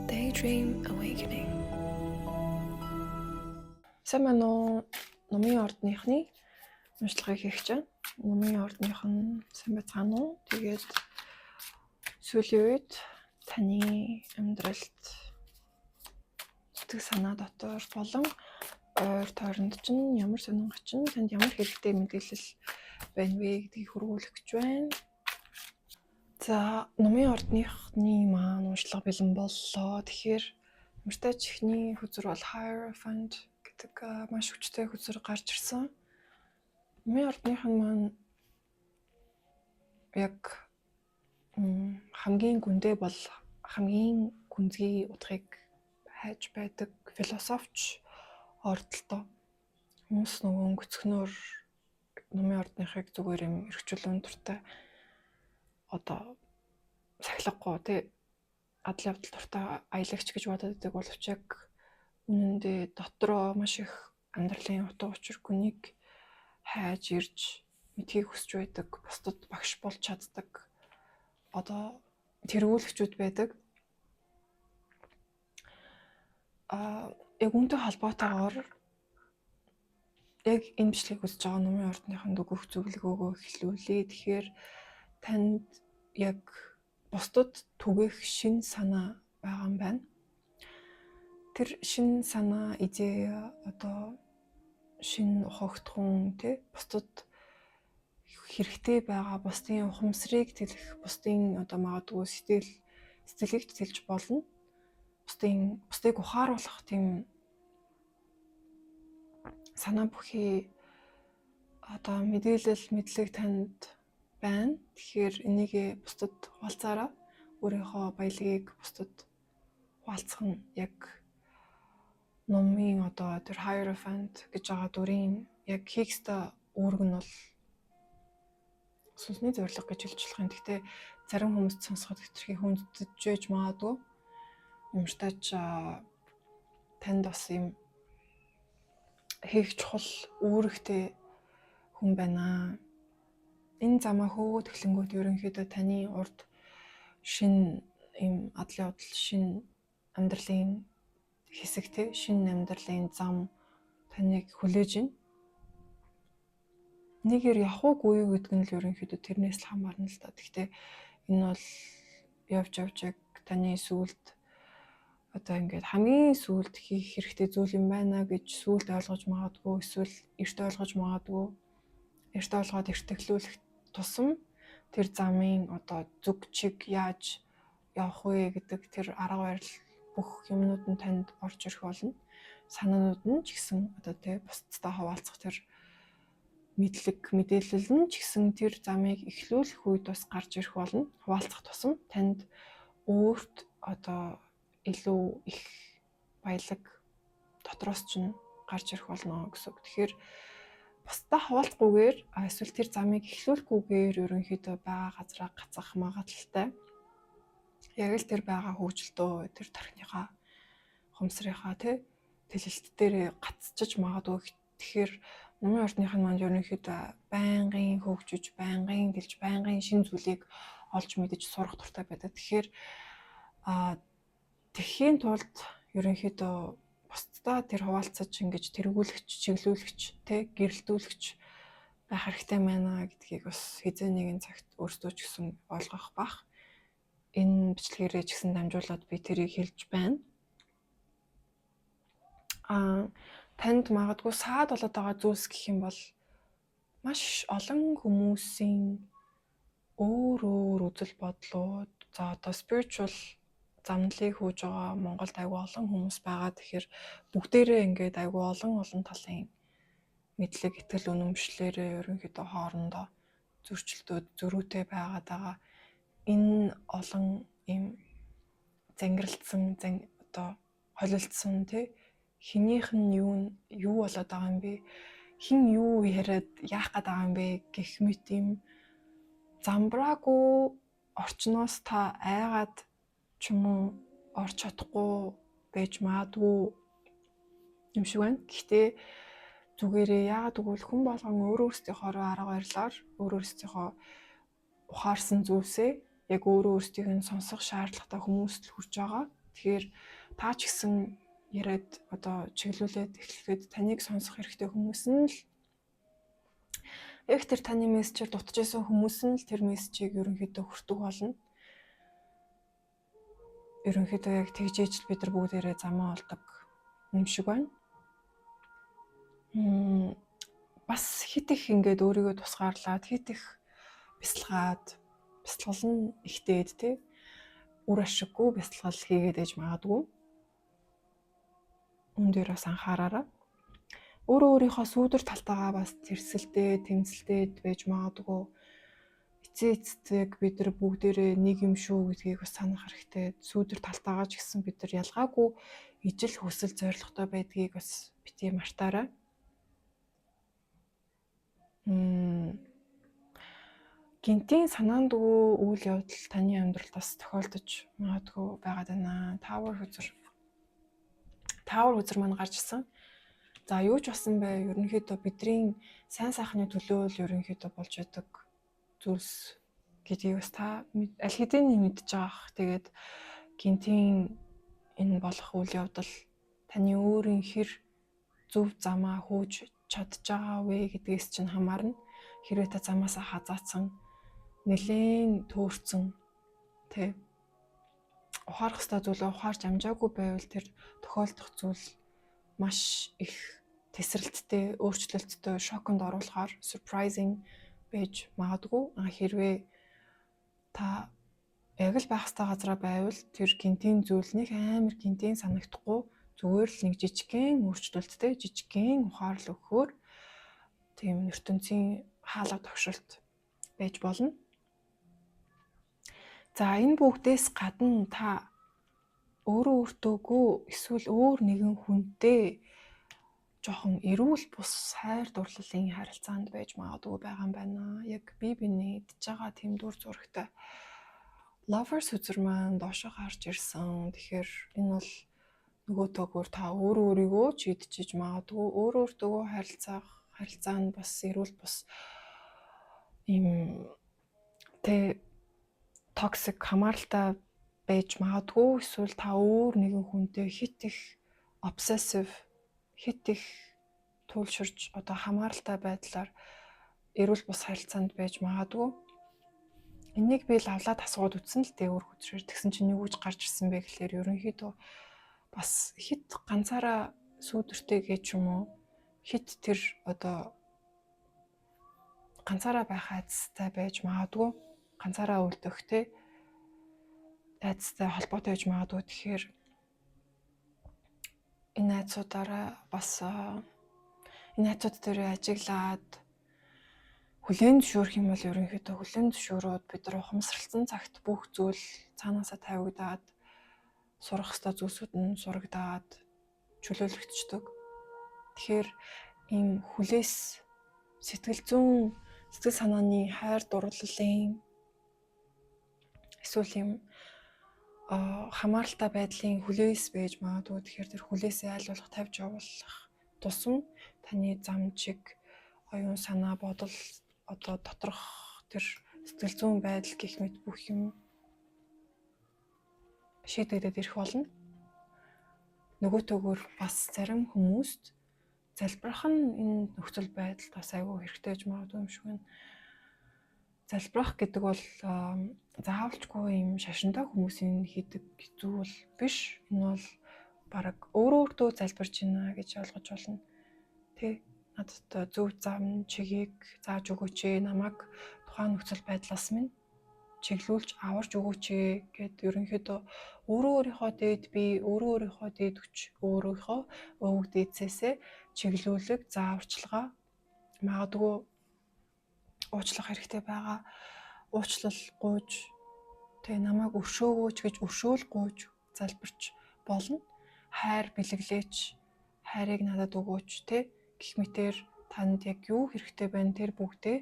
Daydream Awakening. Сайн байна уу? Номын ордныхны уншлагыг хийх чинь. Номын ордных нь сайн байцгаана уу? Тэгээд сүүлийн үед таны амьдралд сэтгэл санаа дотор болон ойр тойронд чинь ямар сонирхол чинь танд ямар хэрэгтэй мэдээлэл байна вэ гэдгийг хургуулах гэж байна. За, номын ордныхны маань уншлага бэлэн боллоо. Тэгэхээр мөртэй чихний хүзэр бол Hierophant гэдэг маш хүчтэй хүзэр гарч ирсэн. Номын ордных нь маань яг хамгийн гүндээ бол хамгийн гүнзгий утгыг хайж байдаг философч ордолтой. Хүмүүс нөгөө өнгөцгнөр номын ордныхыг зүгээр юм эргчүүлэн дуртай одоо сахилгагүй тий адлын явдал дуртай аялагч гэж бодоод байдаг боловч яг үнэндээ дотроо маш их амьдралын утга учир гүнийг хайж ирж мэдхийг хүсэж байдаг, бусдад багш болж чаддаг одоо тэргүүлэгчүүд байдаг. Яг үнтэй холбоотойгоор яг энэ бичлэгийг үзэж байгаа номын ордныханд өгөх зөвлөгөөгөө эхлүүлээ. Тэгэхээр танд яг бусдад түгэх шин санаа байгаа юм байна. Тэр шин санаа идея одоо шин ухагтхан тий бусдад хэрэгтэй байгаа бусдын ухамсарыг тэлэх, бусдын одоо магадгүй сэтгэлийг тэлж болно. Бусдыг ухааруулах тийм санаа бүхий одоо мэдээлэл мэдлэг танд байна. Тэгэхээр энийг бусдад хуваалцаараа өөрийнхөө баялагийг бусдад хуваалцах нь яг номын одоо тэр Hierophant гэж байгаа дүрийн яг хийх ёстой үүрэг нь бол сүнсний зорилго гэж хэлж болох юм. Гэхдээ зарим хүмүүс сонсоход хэтэрхий хүндэтгэж магадгүй. Юмштайч танд бас юм хийх чухал үүрэгтэй хүн байна. Энэ замаа хөөд эхлэнгүүт ерөнхийдөө таны урд шин юм адлын явдал, шин амьдралын хэсэг тий, шин амьдралын зам таныг хүлээж байна. Нэгээр явах уугүй гэдэг нь л ерөнхийдөө тэрнээс л хамаарна л да. Гэхдээ энэ бол явж яг таны сүулт одоо ингээд хамгийн сүулт хийх хэрэгтэй зүйл юм байна гэж сүулт ойлгож магадгүй, эсвэл эрт ойлгож магадгүй. Эрт ойлгоод эртгэлүүлэх тусам тэр замын одоо зүг чиг яаж явах вэ гэдэг тэр арга барил бүх юмнууд нь танд орж ирэх болно. Санаанууд нь ч гэсэн одоо тий бусдтай хуваалцах тэр мэдээлэл нь ч гэсэн тэр замыг эхлүүлэх үед бас гарч ирэх болно. Хуваалцах тусам танд өөрт одоо илүү их баялаг дотроос ч гарч ирэх болно гэсэн үг. Тэгэхээр бусдаа хуваалцахгүйгээр эсвэл тэр замыг эхлүүлэхгүйгээр ерөнхийдөө байгаа газараа гацах магадлалтай. Яг л тэр байгаа хөгжилтөө тэр тархиныхаа хумсрынхаа тий тэлэлт дээр гацчих магадгүй. Тэгэхээр номын ордных нь манд ерөнхийдөө байнгын хөгжиж, байнгын дэлж, байнгын шин зүйлийг олж мэдэж сурах дуртай байдаг. Тэгэхээр тэхийн тулд ерөнхийдөө бусдаа тэр хуваалцаж ингэж тэргүүлэгч, чиглүүлэгч, тэ гэрэлтүүлэгч байх хэрэгтэй байна гэдгийг бас хэзээ нэгэн цагт өөрсдөө ч гэсэн ойлгох бах. Энэ бичлэгээрээ ч гэсэн дамжуулаад би тэрийг хэлж байна. Танд магадгүй саад болоод байгаа зүйлс гэх юм бол маш олон хүмүүсийн өөр үзэл бодлууд за одоо spiritual замналыг хөөж байгаа Монголд аягүй олон хүмүүс байгаа. Тэгэхээр бүгдээрээ ингээд аягүй олон талын мэдлэг, итгэл үнэмшлэрээ ерөнхийдөө хоорондоо зөрчилдөөд зөрүүтэй байгаад байгаа. Энэ олон юм зангиралцсан, одоо холилдсон тий хинийх нь юу болоод байгаа юм бэ? Хин юу яриад яах гээд байгаа юм бэ гэх мэт юм замбраагүй орчноос та айгаад ч юм уу орч чадахгүй байж магадгүй юм шиг байна. Гэхдээ зүгээрээ яагаад гэвэл хүн болгон өөрөөсийнхөө арга барилаар өөрөөсийнхөө ухаарсан зүйлсээ яг өөрөө өөрсдийг нь сонсох шаардлагатай хүмүүст л хүрж байгаа. Тэгэхээр та ч гэсэн яриад одоо чиглүүлээд эхлэхэд таныг сонсох хэрэгтэй хүмүүс нь л яг тэр таны мессежээр дутж исэн хүмүүс нь л тэр мессежийг ерөнхийдөө хүртэх болно. Ерөнхийдөө яг тэгжээж бид нар бүгдээрээ замаа олдог юм шиг байна. Бас хит их ингээд өөрийгөө тусгаарлаад хит их бясалгал нь ихтэйд тий үр ашиггүй бясалгал хийгээд ээж магадгүй. Үүн дээр бас анхаараарай. Өөрийнхөө сүүдэр талтайгаа бас тэрсэлтэй, тэмцэлтэй байж магадгүй. Эцэг бид нар бүгдээрээ нэг юм шүү гэдгийг бас санах хэрэгтэй. Сүүдэр талтайгаа ч гэсэн бид нар ялгаагүй ижил хүсэл зоригтой байдгийг бас бити мартаарай. Гинтийн санаандгүй үйл явдал таны амьдралд бас тохиолдож магадгүй байгаад байна. Tower хүзэр маань гарч ирсэн. За юу ч басан бай, ерөнхийдөө бидний сайн сайхны төлөө л ерөнхийдөө болж байдаг зүйлс гэдгийг бас та аль хэдийн мэдж байгаах. Тэгээд гинтийн энэ болох үйл явдал таны өөрийн хэр зөв замаа хөөж чадж байгаа вэ гэдгээс чинь хамаарна. Хэрвээ та замаасаа хазаацсан, нэлээд төөрцөн тэ ухаарах ёстой зүйлээ ухаарч амжаагүй байвал тэр тохиолдох зүйл маш их тесрэлттэй, өөрчлөлттэй, шоконд оруулахаар surprising байж магадгүй. Хэрвээ та яг л байх ёстой газараа байвал тэр гинтийн зүйл нэг амар гинтийн санагдахгүй, зүгээр л нэг жижигхэн өөрчлөлттэй, жижигхэн ухаарлал өгөхөөр тийм ертөнцийн хаалга тогшилт байж болно. За энэ бүгдээс гадна та өөртөөгөө эсвэл өөр нэгэн хүнтэй жоохон эрүүл бус хайр дурлалын харилцаанд байж магадгүй байгаа юм байна. Яг бие биенээ идж байгаа тийм дүр зурагтай lovers хүзэр маань доошоо гарч ирсэн. Тэгэхээр энэ бол нөгөөтэйгөр та өөрийгөө ч идчихэж магадгүй, өөртөөгөө харилцаанд бас эрүүл бус ийм токсик хамааралтай байж магадгүй. Эсвэл та өөр нэгэн хүнтэй хит их obsessive, хит их туйлширч одоо хамааралтай байдлаар эрүүл бус харилцаанд байж магадгүй. Энийг би лавлаад асууад үтсэн л дээ өөр хүчрээр. Тэгсэн чинь юу гэж гарч ирсэн бэ гэхээр ерөнхийдөө бас хит ганцаараа сүүдэртэй гэж юм уу? Хит тэр одоо ганцаараа байх айцтай байж магадгүй. Ганцаараа үлдэх те айцтай холбоотой байж магадгүй. Тэгэхээр энэ айцуудаараа бас энэ айцууд дээр ажиглаад хүлээн зөвшөөрөх юм бол ерөнхийдөө хүлээн зөвшөөрөөд бид нар ухамсарлсан цагт бүх зүйл цаанаасаа тавигдаад сурах ёстой зүйлсүүд нь сурагдаад чөлөөлөгдчихдөг. Тэгэхээр ийм хүлээс сэтгэл зүйн сэтгэл санааны хайр дурлалын эсвэл юм хамааралтай байдлын хүлээс байж магадгүй. Тэгэхээр тэр хүлээсээ аль болох тавьж явуулах тусам таны зам чиг оюун санаа бодол одоо доторх тэр сэтгэл зүйн байдал гэх мэт бүх юм шийдэгдээд ирэх болно. Нөгөөтэйгөр бас зарим хүмүүст залбирах нь энэ нөхцөл байдалд бас айгүй хэрэгтэй гэж магадгүй юм шиг байна. Залбирах гэдэг бол заавалчгүй юм шашинтай хүмүүсийн хийдэг зүйл биш. Энэ бол бараг өөртөө залбирч байна гэж ойлгож болно. Тэ надад зөв зам чигийг зааж өгөөч ээ, намайг тухайн нөхцөл байдлаас минь чиглүүлж аварч өгөөч ээ гэд ерөнхийдөө өөрийнхөө дээд бие, өөрийнхөө дээд хүч, өөрийнхөө өвөг дээдсээсээ чиглүүлэг зааварчилгаа магадгүй уучлах хэрэгтэй байгаа. Уучлал гуйж тэг намайг өршөөгөөч гэж өршөөл гуйж залбирч болно. Хайр бэлэглээч, хайрыг надад өгөөч тэ гэх мэтээр танд яг юу хэрэгтэй байна тэр бүгдээ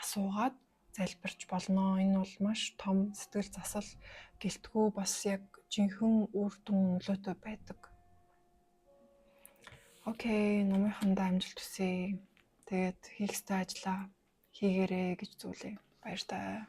асуугаад залбирч болно. Энэ бол маш том сэтгэл засал гэлтгүү бас яг жинхэнэ үр дүн нөлөөтэй байдаг. Окей, номынхондоо амжилт хүсье. Тэгээд хийх ёстой ажлаа хийгээрэй гэж зүйлээ. Баярлалаа.